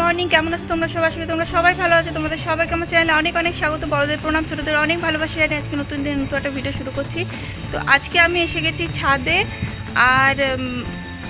Morning, কেমন আছো তোমরা সবাই? আজকে তোমরা সবাই ভালো আছো। তোমাদের সবাইকে আমার চ্যানেলে অনেক অনেক স্বাগত। বড়দের প্রণাম, ছোটদের অনেক ভালোবাসি জানি। আজকে নতুন দিন নতুন একটা ভিডিও শুরু করছি। তো আজকে আমি এসে গেছি ছাদে, আর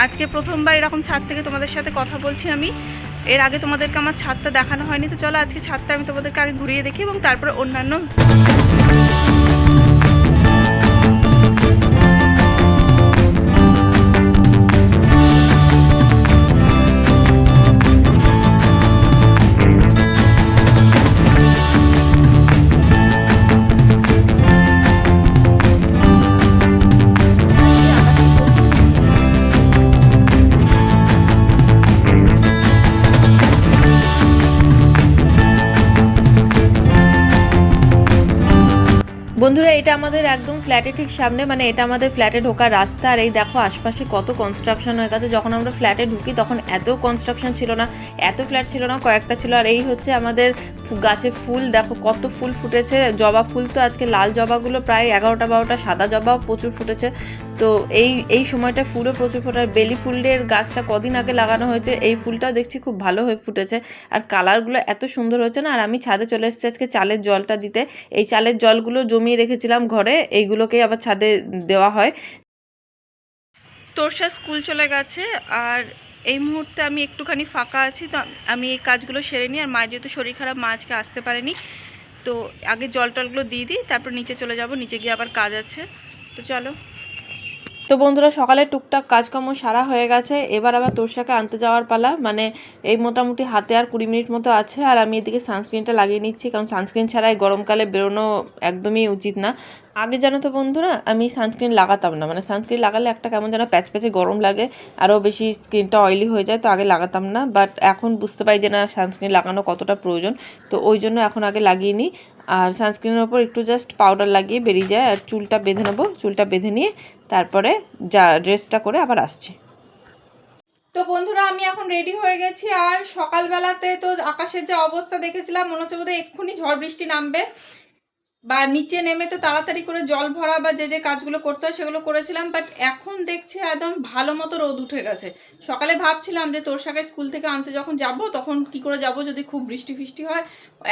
আজকে প্রথমবার এরকম ছাদ থেকে তোমাদের সাথে কথা বলছি আমি। এর আগে তোমাদেরকে আমার ছাদটা দেখানো হয়নি, তো চলো আজকে ছাদটা আমি তোমাদেরকে আগে ঘুরিয়ে দেখি এবং তারপরে অন্যান্য। বন্ধুরা, এটা আমাদের একদম ফ্ল্যাটে ঠিক সামনে, মানে এটা আমাদের ফ্ল্যাটে ঢোকার রাস্তা। আর এই দেখো আশপাশে কত কনস্ট্রাকশন হয়ে গেছে। যখন আমরা ফ্ল্যাটে ঢুকি তখন এত কনস্ট্রাকশন ছিল না, এত ফ্ল্যাট ছিল না, কয়েকটা ছিল। আর এই হচ্ছে আমাদের গাছে ফুল, দেখো কত ফুল ফুটেছে। জবা ফুল তো আজকে লাল জবাগুলো প্রায় 11টা-12টা, সাদা জবাও প্রচুর ফুটেছে। তো এই সময়টা ফুলও প্রচুর ফোটার। বেলি ফুলের গাছটা কদিন আগে লাগানো হয়েছে, এই ফুলটাও দেখছি খুব ভালো হয়ে ফুটেছে। আর কালারগুলো এত সুন্দর হয়েছে না। আর আমি ছাদে চলে এসেছি আজকে চালের জলটা দিতে। এই চালের জলগুলো জমিয়ে রেখেছিলাম ঘরে, এইগুলোকেই আবার ছাদে দেওয়া হয়। তোরসা স্কুল চলে গেছে, আর এই মুহূর্তে আমি একটুখানি ফাঁকা আছি। তো আমি এই কাজগুলো সেরে নিই। আর মা যেহেতু শরীর খারাপ, মা আজকে আসতে পারেনি, তো আগে জল টলগুলো দিয়ে দিই, তারপর নিচে চলে যাব। নিচে গিয়ে আবার কাজ আছে, তো চলো। তো বন্ধুরা, সকালে টুকটাক কাজকর্ম সারা হয়ে গেছে। এবার আবার তোরসাকে আনতে যাওয়ার পালা। মানে এই মোটামুটি হাতে আর 20 মিনিট মতো আছে। আর আমি এদিকে সানস্ক্রিনটা লাগিয়ে নিচ্ছি, কারণ সানস্ক্রিন ছাড়াই গরমকালে বেরোনো একদমই উচিত না। আগে জানো তো বন্ধুরা, আমি সানস্ক্রিন লাগাতাম না। মানে সানস্ক্রিন লাগালে একটা কেমন যেন প্যাচ প্যাচে গরম লাগে, আরও বেশি স্কিনটা অয়েলি হয়ে যায়। তো আগে লাগাতাম না, বাট এখন বুঝতে পারি যে না, সানস্ক্রিন লাগানো কতটা প্রয়োজন। তো ওই জন্য এখন আগে লাগিয়ে নিই। আর সানস্ক্রিনের ওপর একটু জাস্ট পাউডার লাগিয়ে বেরিয়ে যায়। আর চুলটা বেঁধে নেবো, চুলটা বেঁধে নিয়ে তারপরে যা ড্রেসটা করে আবার আসছি। তো বন্ধুরা, আমি এখন রেডি হয়ে গেছি। আর সকালবেলাতে তো আকাশের যে অবস্থা দেখেছিলাম, মনে হচ্ছে বোধহয় এক্ষুনি ঝড় বৃষ্টি নামবে, বা নিচে নেমে তো তাড়াতাড়ি করে জল ভরা বা যে যে কাজগুলো করতে হয় সেগুলো করেছিলাম। বাট এখন দেখছি একদম ভালো মতো রোদ উঠে গেছে। সকালে ভাবছিলাম যে তোরসাকে স্কুল থেকে আনতে যখন যাব তখন কি করে যাব যদি খুব বৃষ্টি ফিষ্টি হয়।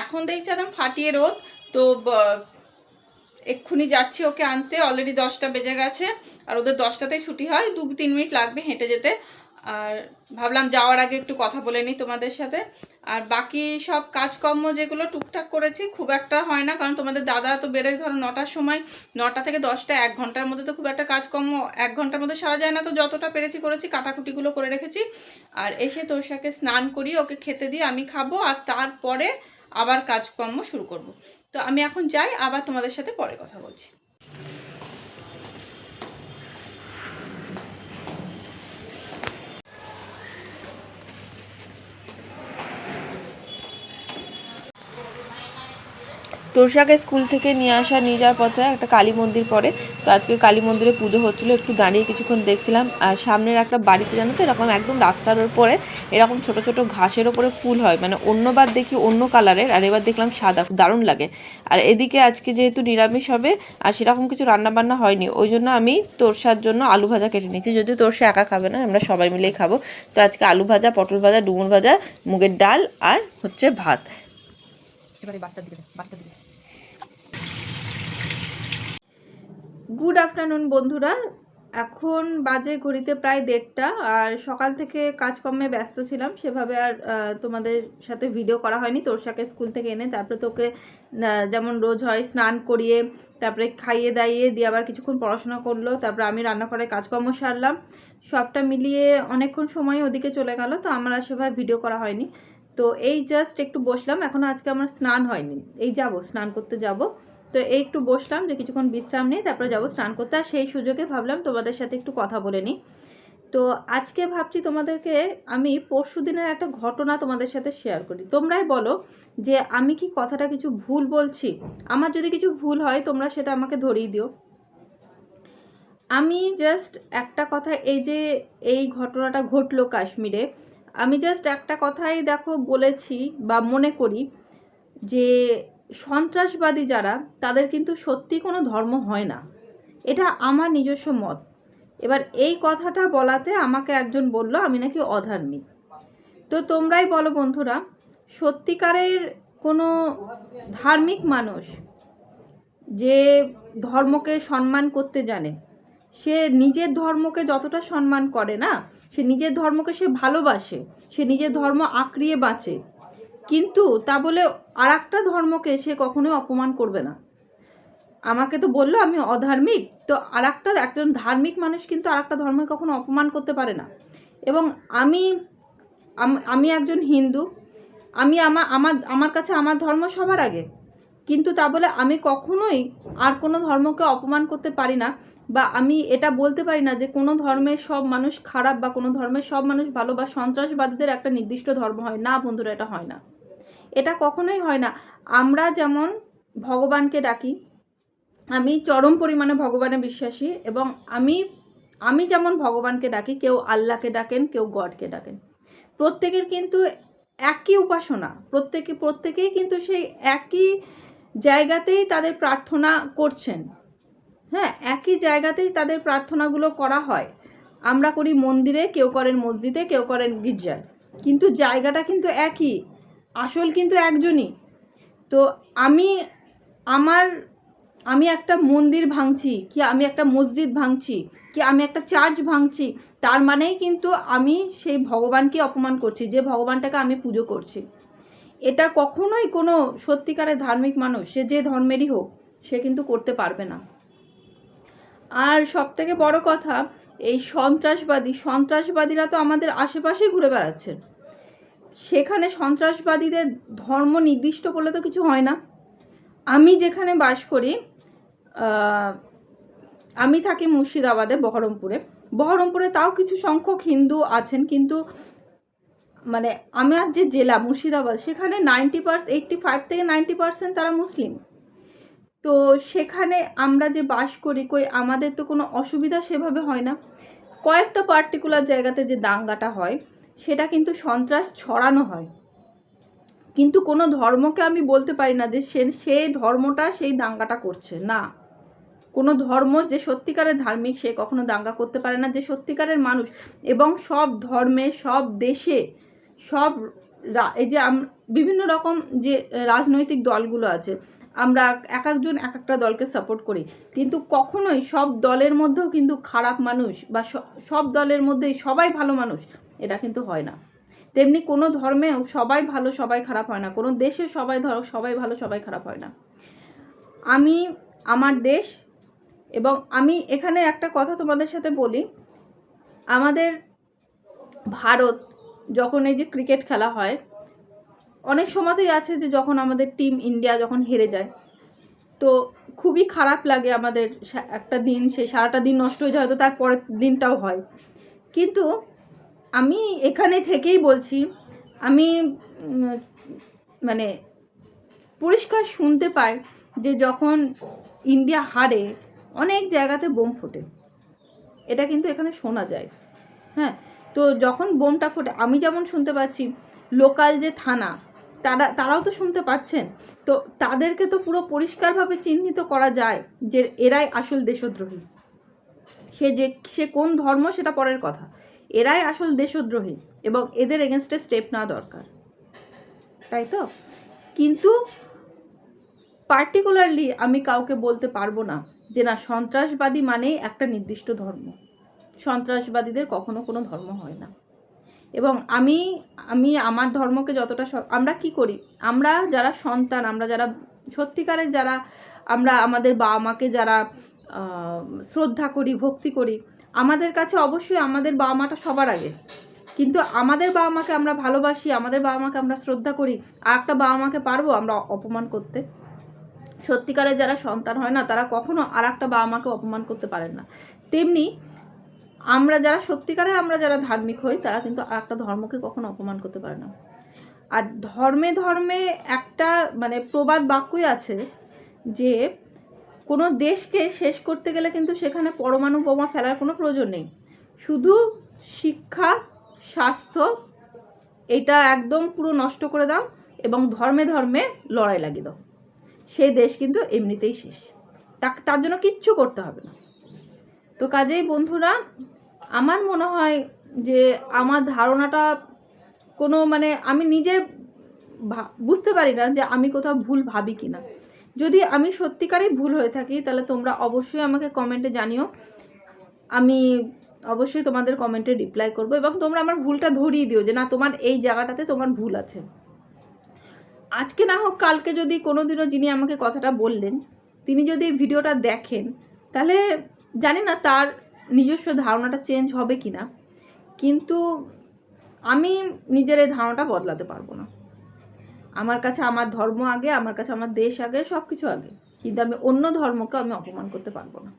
এখন দেখছি একদম ফাটিয়ে রোদ। তো এক্ষুনি যাচ্ছি ওকে আনতে। অলরেডি 10টা বেজে গেছে, আর ওদের 10টাতেই ছুটি হয়। 2-3 মিনিট লাগবে হেঁটে যেতে। আর ভাবলাম যাওয়ার আগে একটু কথা বলে নিই তোমাদের সাথে। আর বাকি সব কাজকর্ম যেগুলো টুকটাক করেছি, খুব একটা হয় না, কারণ তোমাদের দাদা তো বেরোয় ধরো 9টার সময়। 9টা থেকে 10টা, 1 ঘন্টার মধ্যে তো খুব একটা কাজকর্ম 1 ঘন্টার মধ্যে সারা যায় না। তো যতটা পেরেছি করেছি, কাটাকুটিগুলো করে রেখেছি। আর এসে তোরসাকে স্নান করিয়ে ওকে খেতে দিয়ে আমি খাবো, আর তারপরে আবার কাজকর্ম শুরু করব। তো আমি এখন যাই, আবার তোমাদের সাথে পরে কথা বলছি। তোরসাকে স্কুল থেকে নিয়ে যাওয়ার পথে একটা কালী মন্দির পড়ে। তো আজকে কালী মন্দিরে পুজো হচ্ছিলো, একটু দাঁড়িয়ে কিছুক্ষণ দেখছিলাম। আর সামনের একটা বাড়িতে জানো তো, এরকম একদম রাস্তার উপরে এরকম ছোট ছোট ঘাসের ওপরে ফুল হয়। মানে অন্যবার দেখি অন্য কালারের, আর এবার দেখলাম সাদা, দারুণ লাগে। আর এদিকে আজকে যেহেতু নিরামিষ হবে আর সেরকম কিছু রান্নাবান্না হয়নি, ওই জন্য আমি তোরসার জন্য আলু ভাজা কেটে নিচ্ছি। যদিও তোরসা একা খাবে না, আমরা সবাই মিলেই খাবো। তো আজকে আলু ভাজা, পটল ভাজা, ডুমুর ভাজা, মুগের ডাল আর হচ্ছে ভাত। এবারে বাচ্চার দিকে। গুড আফটারনুন বন্ধুরা, এখন বাজে ঘড়িতে প্রায় 1:30। আর সকাল থেকে কাজকর্মে ব্যস্ত ছিলাম, সেভাবে আর তোমাদের সাথে ভিডিও করা হয়নি। তোরসাকে স্কুল থেকে এনে তারপরে তোকে যেমন রোজ হয় স্নান করিয়ে তারপরে খাইয়ে দাইয়ে দিয়ে আবার কিছুক্ষণ পড়াশোনা করলো, তারপরে আমি রান্নাঘরে কাজকর্ম সারলাম। সবটা মিলিয়ে অনেকক্ষণ সময় ওদিকে চলে গেল, তো আমার আর সেভাবে ভিডিও করা হয়নি। তো এই জাস্ট একটু বসলাম, এখনও আজকে আমার স্নান হয়নি, এই যাব স্নান করতে যাব। তো এই একটু বসলাম যে কিছুক্ষণ বিশ্রাম নিই, তারপরে যাবো স্নান করতে। আর সেই সুযোগে ভাবলাম তোমাদের সাথে একটু কথা বলে নিই। তো আজকে ভাবছি তোমাদেরকে আমি পরশুদিনের একটা ঘটনা তোমাদের সাথে শেয়ার করি। তোমরাই বলো যে আমি কি কথাটা কিছু ভুল বলছি। আমার যদি কিছু ভুল হয় তোমরা সেটা আমাকে ধরিয়ে দিও। আমি জাস্ট একটা কথা, এই যে এই ঘটনাটা ঘটলো কাশ্মীরে, আমি জাস্ট একটা কথাই দেখো বলেছি বা মনে করি যে সন্ত্রাসবাদী যারা, তাদের কিন্তু সত্যি কোনো ধর্ম হয় না। এটা আমার নিজস্ব মত। এবার এই কথাটা বলাতে আমাকে একজন বলল আমি নাকি অধার্মিক। তো তোমরাই বলো বন্ধুরা, সত্যিকারের কোনো ধার্মিক মানুষ যে ধর্মকে সম্মান করতে জানে, সে নিজের ধর্মকে যতটা সম্মান করে না, সে নিজের ধর্মকে সে ভালোবাসে, সে নিজের ধর্ম আঁকড়িয়ে বাঁচে, কিন্তু তা বলে আর একটা ধর্মকে সে কখনোই অপমান করবে না। আমাকে তো বললো আমি অধার্মিক, তো একজন ধার্মিক মানুষ কিন্তু আর একটা ধর্মকে কখনো অপমান করতে পারে না। এবং আমি আমি একজন হিন্দু, আমি আমার কাছে আমার ধর্ম সবার আগে, কিন্তু তা বলে আমি কখনোই আর কোনো ধর্মকে অপমান করতে পারি না, বা আমি এটা বলতে পারি না যে কোনো ধর্মের সব মানুষ খারাপ বা কোনো ধর্মের সব মানুষ ভালো, বা সন্ত্রাসবাদীদের একটা নির্দিষ্ট ধর্ম হয় না। বন্ধুরা, এটা হয় না, এটা কখনোই হয় না। আমরা যেমন ভগবানকে ডাকি, আমি চরম পরিমাণে ভগবানে বিশ্বাসী, এবং আমি যেমন ভগবানকে ডাকি, কেউ আল্লাহকে ডাকেন, কেউ গডকে ডাকেন, প্রত্যেকের কিন্তু একই উপাসনা, প্রত্যেকেই কিন্তু সেই একই জায়গাতেই তাদের প্রার্থনা করছেন। হ্যাঁ, একই জায়গাতেই তাদের প্রার্থনাগুলো করা হয়। আমরা করি মন্দিরে, কেউ করেন মসজিদে, কেউ করেন গির্জায়, কিন্তু জায়গাটা কিন্তু একই, আসল কিন্তু একজনই। তো আমি একটা মন্দির ভাঙছি, কি আমি একটা মসজিদ ভাঙছি, কি আমি একটা চার্চ ভাঙছি, তার মানেই কিন্তু আমি সেই ভগবানকে অপমান করছি, যে ভগবানটাকে আমি পুজো করছি। এটা কখনোই কোনো সত্যিকারের ধার্মিক মানুষ, সে যে ধর্মেরই হোক, সে কিন্তু করতে পারবে না। আর সবথেকে বড় কথা, এই সন্ত্রাসবাদীরা তো আমাদের আশেপাশেই ঘুরে বেড়াচ্ছে। সেখানে সন্ত্রাসবাদীদের ধর্ম নির্দিষ্ট বলে তো কিছু হয় না। আমি যেখানে বাস করি, আমি থাকি মুর্শিদাবাদে, বহরমপুরে তাও কিছু সংখ্যক হিন্দু আছেন, কিন্তু মানে আমার যে জেলা মুর্শিদাবাদ, সেখানে 85 থেকে 90% তারা মুসলিম। তো সেখানে আমরা যে বাস করি, আমাদের তো কোনো অসুবিধা সেভাবে হয় না। কয়েকটা পার্টিকুলার জায়গাতে যে দাঙ্গাটা হয়, সেটা কিন্তু সন্ত্রাস ছড়ানো হয়, কিন্তু কোনো ধর্মকে আমি বলতে পারি না যে সেই ধর্মটা সেই দাঙ্গাটা করছে না। কোনো ধর্ম যে সত্যিকারের ধার্মিক, সে কখনো দাঙ্গা করতে পারে না। যে সত্যিকারের মানুষ, এবং সব ধর্মে, সব দেশে, সব এই যে বিভিন্ন রকম যে রাজনৈতিক দলগুলো আছে, আমরা একজন এক একটা দলকে সাপোর্ট করি, কিন্তু কখনোই সব দলের মধ্যেও কিন্তু খারাপ মানুষ, বা সব দলের মধ্যেই সবাই ভালো মানুষ, এটা কিন্তু হয় না। তেমনি কোনো ধর্মেও সবাই ভালো সবাই খারাপ হয় না, কোনো দেশে সবাই ভালো সবাই খারাপ হয় না। আমি আমার দেশ, এবং আমি এখানে একটা কথা তোমাদের সাথে বলি, আমাদের ভারত যখন এই যে ক্রিকেট খেলা হয়, অনেক সময়তেই আছে যে যখন আমাদের টিম ইন্ডিয়া যখন হেরে যায়, তো খুবই খারাপ লাগে আমাদের। একটা দিন, সেই সারাটা দিন নষ্ট হয়ে যায়, হয়তো তার পরের দিনটাও হয়। কিন্তু আমি এখানে থেকেই বলছি, আমি মানে পরিষ্কার শুনতে পাই যে যখন ইন্ডিয়া হারে, অনেক জায়গাতে বোম ফোটে, এটা কিন্তু এখানে শোনা যায়। হ্যাঁ, তো যখন বোমটা ফোটে, আমি যেমন শুনতে পাচ্ছি, লোকাল যে থানা, তারাও তো শুনতে পাচ্ছেন। তো তাদেরকে তো পুরো পরিষ্কারভাবে চিহ্নিত করা যায় যে এরাই আসল দেশদ্রোহী। সে কোন ধর্ম সেটা পরের কথা, এরাই আসল দেশদ্রোহী, এবং এদের এগেনস্টে স্টেপ নেওয়া দরকার, তাই তো? কিন্তু পার্টিকুলারলি আমি কাউকে বলতে পারবো না যে না, সন্ত্রাসবাদী মানেই একটা নির্দিষ্ট ধর্ম। সন্ত্রাসবাদীদের কখনো কোনো ধর্ম হয় না। এবং আমি আমার ধর্মকে যতটা, আমরা কি করি, আমরা যারা সন্তান, আমরা যারা সত্যিকারের, যারা আমরা আমাদের বাবা মাকে যারা শ্রদ্ধা করি, ভক্তি করি, আমাদের কাছে অবশ্যই আমাদের বাবা মাটা সবার আগে। কিন্তু আমাদের বাবা মাকে আমরা ভালোবাসি, আমাদের বাবা মাকে আমরা শ্রদ্ধা করি, আর একটা বাবা মাকে পারবো আমরা অপমান করতে? সত্যিকারের যারা সন্তান হয় না, তারা কখনো আর একটা বাবা মাকে অপমান করতে পারেন না। তেমনি আমরা যারা সত্যিকারের, আমরা যারা ধার্মিক হই, তারা কিন্তু আর একটা ধর্মকে কখনো অপমান করতে পারে না। আর ধর্মে ধর্মে একটা মানে প্রবাদ বাক্যই আছে যে কোনো দেশকে শেষ করতে গেলে কিন্তু সেখানে পরমাণু বোমা ফেলার কোনো প্রয়োজন নেই, শুধু শিক্ষা, স্বাস্থ্য, এটা একদম পুরো নষ্ট করে দাও, এবং ধর্মে ধর্মে লড়াই লাগিয়ে দাও, সেই দেশ কিন্তু এমনিতেই শেষ। তার জন্য কিচ্ছু করতে হবে না। তো কাজেই বন্ধুরা, আমার মনে হয় যে আমার ধারণাটা কোনো মানে আমি নিজে বুঝতে পারি না যে আমি কোথাও ভুল ভাবি কি না। যদি আমি সত্যিকারেই ভুল হয়ে থাকি তাহলে তোমরা অবশ্যই আমাকে কমেন্টে জানিও, আমি অবশ্যই তোমাদের কমেন্টে রিপ্লাই করবো এবং তোমরা আমার ভুলটা ধরিয়ে দিও যে না তোমার এই জায়গাটাতে তোমার ভুল আছে। আজকে না হোক কালকে যদি কোনো দিনও যিনি আমাকে কথাটা বললেন তিনি যদি এই ভিডিওটা দেখেন তাহলে জানি না তার নিজস্ব ধারণাটা চেঞ্জ হবে কি না, কিন্তু আমি নিজের এই ধারণাটা বদলাতে পারবো না। আমার কাছে আমার ধর্ম আগে, আমার কাছে আমার দেশ আগে, সব কিছু আগে, কিন্তু আমি অন্য ধর্মকে আমি অপমান করতে পারবো না।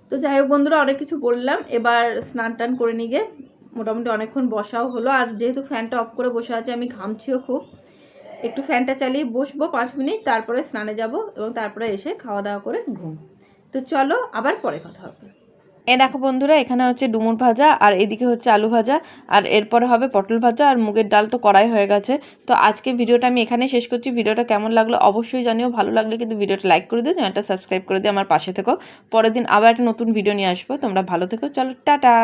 তো যাই হোক বন্ধুরা, অনেক কিছু বললাম, এবার স্নান টান করে নিয়ে গিয়ে মোটামুটি অনেকক্ষণ বসাও হলো। আর যেহেতু ফ্যানটা অফ করে বসে আছে আমি ঘামছিও খুব, একটু ফ্যানটা চালিয়ে বসবো 5 মিনিট, তারপরে স্নানে যাব এবং তারপরে এসে খাওয়া দাওয়া করে ঘুম। তো চলো আবার পরে কথা হবে। দেখো বন্ধুরা, এখানে হচ্ছে ডুমুর ভাজা আর এদিকে হচ্ছে আলু ভাজা আর এরপরে হবে পটল ভাজা আর মুগের ডাল তো করাই হয়ে গেছে। তো আজকে ভিডিওটা আমি এখানে শেষ করছি। ভিডিওটা কেমন লাগলো অবশ্যই জানিও, ভালো লাগলে কিন্তু ভিডিওটা লাইক করে দিও, চ্যানেলটা সাবস্ক্রাইব করে দিও, আমার পাশে থেকো। পরের দিন আবার একটা নতুন ভিডিও নিয়ে আসবো। তোমরা ভালো থেকো, চলো টাটা।